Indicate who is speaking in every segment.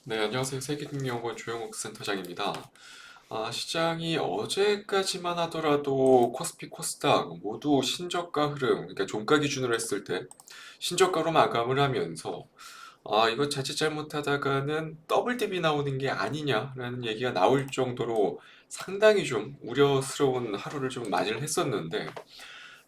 Speaker 1: 네, 안녕하세요. 세계금융연구원 조영욱 센터장입니다. 시장이 어제까지만 하더라도 코스피, 코스닥 모두 신저가 흐름, 그러니까 종가 기준으로 했을 때 신저가로 마감을 하면서 이거 자칫 잘못하다가는 더블 딥이 나오는 게 아니냐라는 얘기가 나올 정도로 상당히 좀 우려스러운 하루를 좀 맞이를 했었는데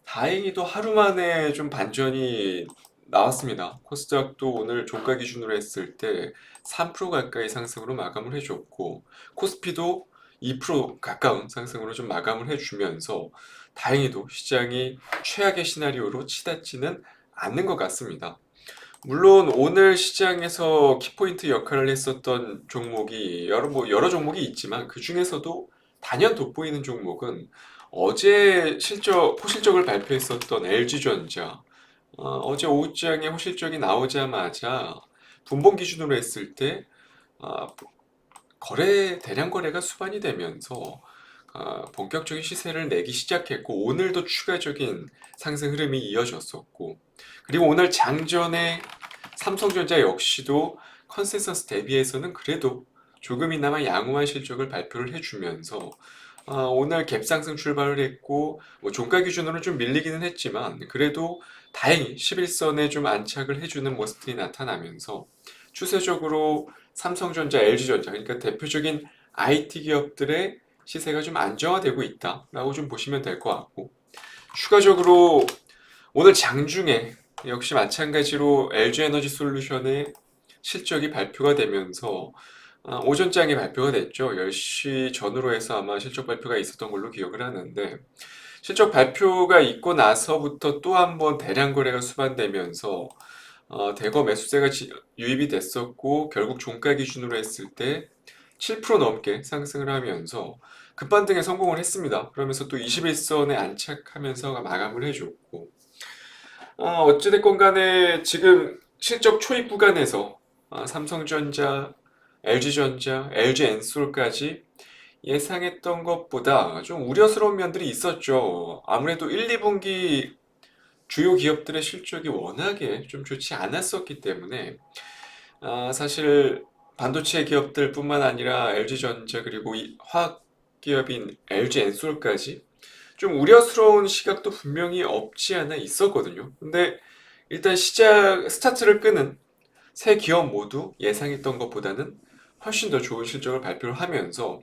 Speaker 1: 다행히도 하루 만에 좀 반전이 나왔습니다. 코스닥도 오늘 종가 기준으로 했을 때 3% 가까이 상승으로 마감을 해줬고, 코스피도 2% 가까운 상승으로 좀 마감을 해주면서 다행히도 시장이 최악의 시나리오로 치닫지는 않는 것 같습니다. 물론 오늘 시장에서 키포인트 역할을 했었던 종목이 여러 종목이 있지만 그 중에서도 단연 돋보이는 종목은 어제 호실적을 발표했었던 LG전자. 어제 오후장에 호실적이 나오자마자 분봉 기준으로 했을 때 아, 대량 거래가 수반이 되면서 본격적인 시세를 내기 시작했고 오늘도 추가적인 상승 흐름이 이어졌었고 그리고 오늘 장전에 삼성전자 역시도 컨센서스 대비해서는 그래도 조금이나마 양호한 실적을 발표를 해주면서 오늘 갭상승 출발을 했고 뭐 종가 기준으로 좀 밀리기는 했지만 그래도 다행히 11선에 좀 안착을 해주는 모습들이 나타나면서 추세적으로 삼성전자, LG전자 그러니까 대표적인 IT 기업들의 시세가 좀 안정화되고 있다라고 좀 보시면 될 것 같고 추가적으로 오늘 장중에 역시 마찬가지로 LG에너지 솔루션의 실적이 발표가 되면서 오전장에 발표가 됐죠. 10시 전후로 해서 아마 실적 발표가 있었던 걸로 기억을 하는데 실적 발표가 있고 나서부터 또 한 번 대량 거래가 수반되면서 대거 매수세가 유입이 됐었고 결국 종가 기준으로 했을 때 7% 넘게 상승을 하면서 급반등에 성공을 했습니다. 그러면서 또 21선에 안착하면서 마감을 해줬고 어찌됐건 간에 지금 실적 초입 구간에서 삼성전자, LG전자, LG엔솔까지 예상했던 것보다 좀 우려스러운 면들이 있었죠. 아무래도 1, 2분기 주요 기업들의 실적이 워낙에 좀 좋지 않았었기 때문에 사실 반도체 기업들뿐만 아니라 LG전자 그리고 이 화학 기업인 LG엔솔까지 좀 우려스러운 시각도 분명히 없지 않아 있었거든요. 근데 일단 스타트를 끄는 세 기업 모두 예상했던 것보다는 훨씬 더 좋은 실적을 발표를 하면서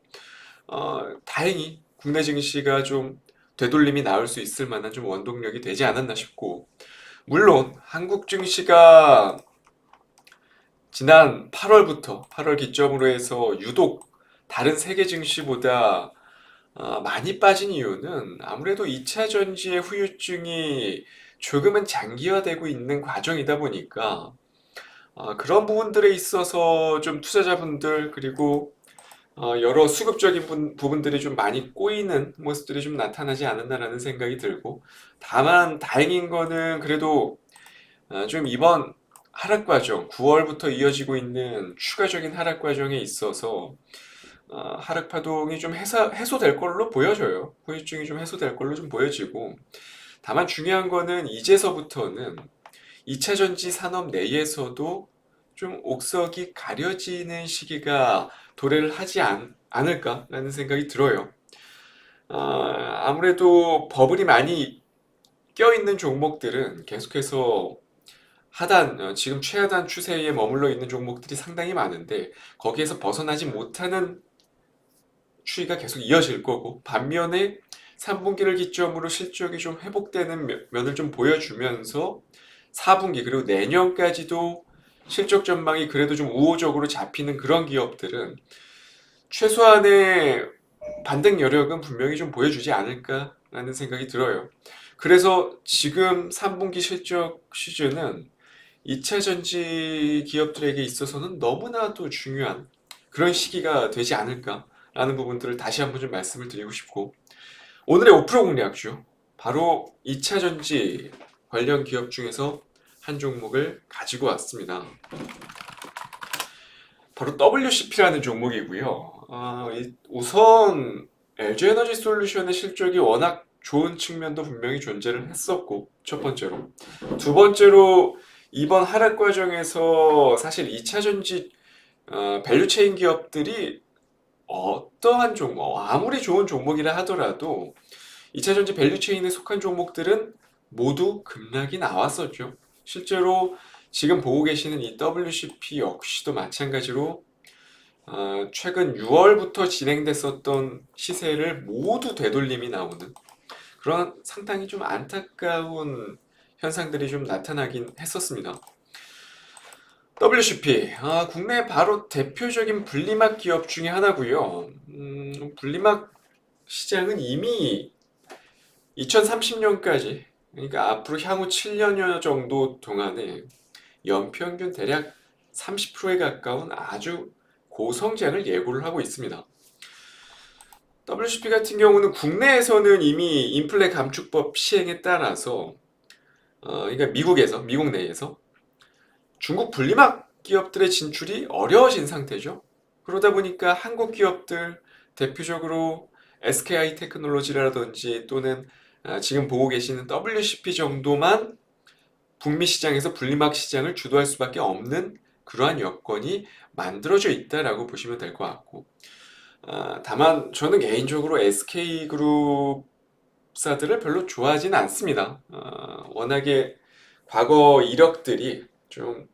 Speaker 1: 다행히 국내 증시가 좀 되돌림이 나올 수 있을 만한 좀 원동력이 되지 않았나 싶고 물론 한국 증시가 지난 8월 기점으로 해서 유독 다른 세계 증시보다 많이 빠진 이유는 아무래도 2차 전지의 후유증이 조금은 장기화되고 있는 과정이다 보니까 그런 부분들에 있어서 좀 투자자분들 그리고 여러 수급적인 부분들이 좀 많이 꼬이는 모습들이 좀 나타나지 않았나라는 생각이 들고 다만 다행인 거는 그래도 좀 이번 하락 과정 9월부터 이어지고 있는 추가적인 하락 과정에 있어서 하락 파동이 좀 해소될 걸로 보여져요. 후유증이 좀 해소될 걸로 좀 보여지고 다만 중요한 거는 이제서부터는 2차 전지 산업 내에서도 좀 옥석이 가려지는 시기가 도래를 하지 않을까라는 생각이 들어요. 아무래도 버블이 많이 껴있는 종목들은 계속해서 지금 최하단 추세에 머물러 있는 종목들이 상당히 많은데 거기에서 벗어나지 못하는 추이가 계속 이어질 거고 반면에 3분기를 기점으로 실적이 좀 회복되는 면을 좀 보여주면서 4분기 그리고 내년까지도 실적 전망이 그래도 좀 우호적으로 잡히는 그런 기업들은 최소한의 반등 여력은 분명히 좀 보여주지 않을까라는 생각이 들어요. 그래서 지금 3분기 실적 시즌은 2차 전지 기업들에게 있어서는 너무나도 중요한 그런 시기가 되지 않을까라는 부분들을 다시 한번 좀 말씀을 드리고 싶고 오늘의 5% 공략주 바로 2차 전지 관련 기업 중에서 한 종목을 가지고 왔습니다. 바로 WCP라는 종목이고요. 우선 LG에너지 솔루션의 실적이 워낙 좋은 측면도 분명히 존재를 했었고 첫 번째로 두 번째로 이번 하락 과정에서 사실 2차 전지 밸류체인 기업들이 어떠한 종목, 아무리 좋은 종목이라 하더라도 2차전지 밸류체인에 속한 종목들은 모두 급락이 나왔었죠. 실제로 지금 보고 계시는 이 WCP 역시도 마찬가지로 최근 6월부터 진행됐었던 시세를 모두 되돌림이 나오는 그런 상당히 좀 안타까운 현상들이 좀 나타나긴 했었습니다. WCP, 국내 바로 대표적인 분리막 기업 중에 하나고요. 분리막 시장은 이미 2030년까지, 그러니까 앞으로 향후 7년여 정도 동안에 연평균 대략 30%에 가까운 아주 고성장을 예고를 하고 있습니다. WCP 같은 경우는 국내에서는 이미 인플레 감축법 시행에 따라서 그러니까 미국 내에서 중국 분리막 기업들의 진출이 어려워진 상태죠. 그러다 보니까 한국 기업들 대표적으로 SKI 테크놀로지라든지 또는 지금 보고 계시는 WCP 정도만 북미 시장에서 분리막 시장을 주도할 수밖에 없는 그러한 여건이 만들어져 있다라고 보시면 될 것 같고, 다만 저는 개인적으로 SK그룹사들을 별로 좋아하지는 않습니다. 워낙에 과거 이력들이 좀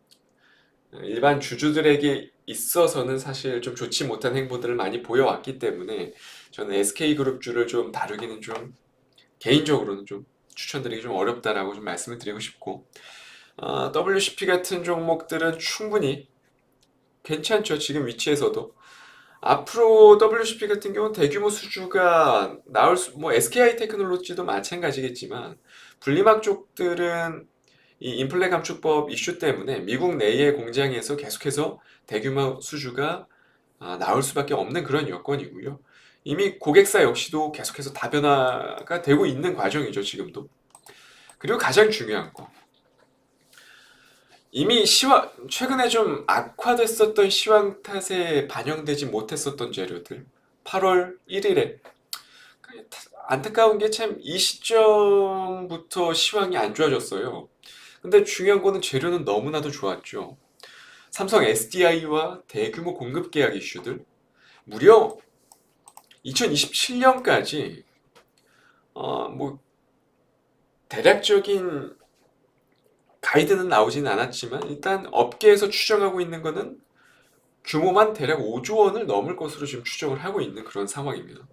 Speaker 1: 일반 주주들에게 있어서는 사실 좀 좋지 못한 행보들을 많이 보여왔기 때문에 저는 SK그룹주를 좀 다루기는 좀 개인적으로는 좀 추천드리기 좀 어렵다라고 좀 말씀을 드리고 싶고, WCP 같은 종목들은 충분히 괜찮죠. 지금 위치에서도. 앞으로 WCP 같은 경우는 대규모 수주가 뭐 SKI 테크놀로지도 마찬가지겠지만 분리막 쪽들은 이 인플레 감축법 이슈 때문에 미국 내의 공장에서 계속해서 대규모 수주가 나올 수밖에 없는 그런 여건이고요. 이미 고객사 역시도 계속해서 다변화가 되고 있는 과정이죠, 지금도. 그리고 가장 중요한 거. 이미 최근에 좀 악화됐었던 시황 탓에 반영되지 못했었던 재료들. 8월 1일에. 안타까운 게 참 이 시점부터 시황이 안 좋아졌어요. 근데 중요한 거는 재료는 너무나도 좋았죠. 삼성 SDI와 대규모 공급 계약 이슈들. 무려 2027년까지 뭐 대략적인 가이드는 나오지는 않았지만 일단 업계에서 추정하고 있는 거는 규모만 대략 5조 원을 넘을 것으로 지금 추정을 하고 있는 그런 상황입니다.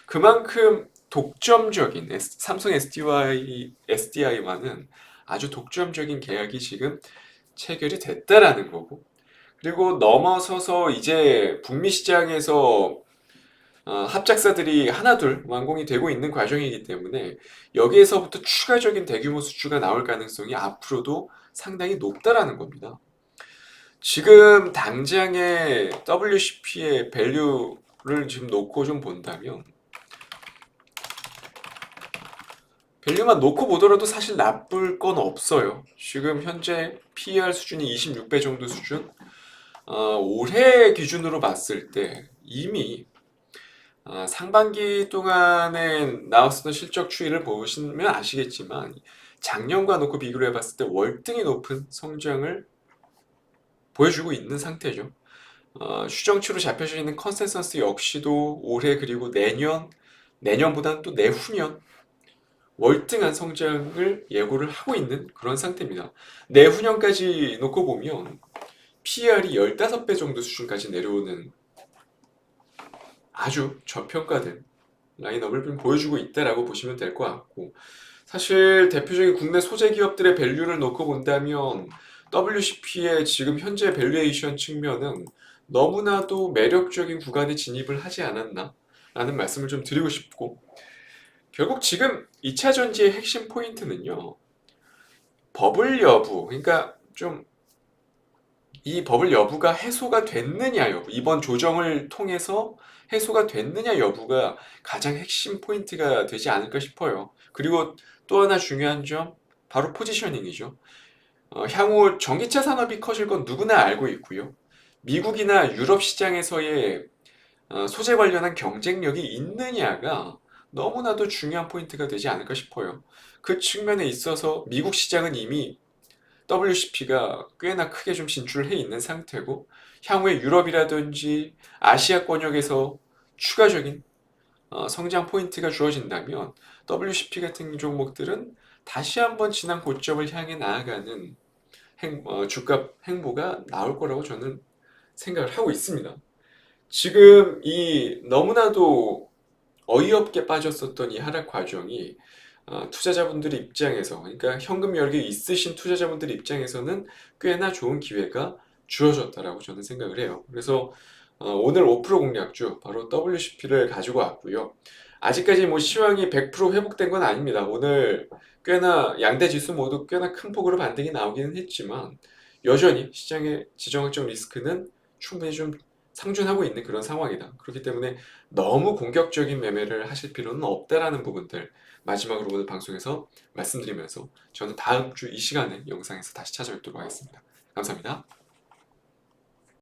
Speaker 1: 그만큼 독점적인 삼성 SDI와는 아주 독점적인 계약이 지금 체결이 됐다라는 거고, 그리고 넘어서서 이제 북미 시장에서 합작사들이 하나둘 완공이 되고 있는 과정이기 때문에 여기에서부터 추가적인 대규모 수주가 나올 가능성이 앞으로도 상당히 높다라는 겁니다. 지금 당장의 WCP의 밸류를 지금 놓고 좀 본다면 밸류만 놓고 보더라도 사실 나쁠 건 없어요. 지금 현재 PER 수준이 26배 정도 수준. 올해 기준으로 봤을 때 이미 상반기 동안에 나왔었던 실적 추이를 보시면 아시겠지만 작년과 놓고 비교를 해봤을 때 월등히 높은 성장을 보여주고 있는 상태죠. 추정치로 잡혀져 있는 컨센서스 역시도 올해 그리고 내년보다는 또 내후년 월등한 성장을 예고를 하고 있는 그런 상태입니다. 내후년까지 놓고 보면 PER이 15배 정도 수준까지 내려오는 아주 저평가된 라인업을 좀 보여주고 있다라고 보시면 될 것 같고, 사실 대표적인 국내 소재 기업들의 밸류를 놓고 본다면 WCP의 지금 현재 밸류에이션 측면은 너무나도 매력적인 구간에 진입을 하지 않았나 라는 말씀을 좀 드리고 싶고, 결국 지금 2차 전지의 핵심 포인트는요, 버블 여부, 그러니까 좀 이 버블 여부가 해소가 됐느냐 여부, 이번 조정을 통해서 해소가 됐느냐 여부가 가장 핵심 포인트가 되지 않을까 싶어요. 그리고 또 하나 중요한 점, 바로 포지셔닝이죠. 향후 전기차 산업이 커질 건 누구나 알고 있고요. 미국이나 유럽 시장에서의 소재 관련한 경쟁력이 있느냐가 너무나도 중요한 포인트가 되지 않을까 싶어요. 그 측면에 있어서 미국 시장은 이미 WCP가 꽤나 크게 좀 진출해 있는 상태고 향후에 유럽이라든지 아시아 권역에서 추가적인 성장 포인트가 주어진다면 WCP 같은 종목들은 다시 한번 지난 고점을 향해 나아가는 주가 행보가 나올 거라고 저는 생각을 하고 있습니다. 지금 이 너무나도 어이없게 빠졌었던 이 하락 과정이 투자자분들 입장에서, 그러니까 현금 여력이 있으신 투자자분들 입장에서는 꽤나 좋은 기회가 주어졌다라고 저는 생각을 해요. 그래서 오늘 5% 공략주 바로 WCP를 가지고 왔고요. 아직까지 뭐 시황이 100% 회복된 건 아닙니다. 오늘 꽤나 양대 지수 모두 꽤나 큰 폭으로 반등이 나오기는 했지만 여전히 시장의 지정학적 리스크는 충분히 좀 상존하고 있는 그런 상황이다. 그렇기 때문에 너무 공격적인 매매를 하실 필요는 없다라는 부분들 마지막으로 오늘 방송에서 말씀드리면서 저는 다음 주 이 시간에 영상에서 다시 찾아뵙도록 하겠습니다. 감사합니다.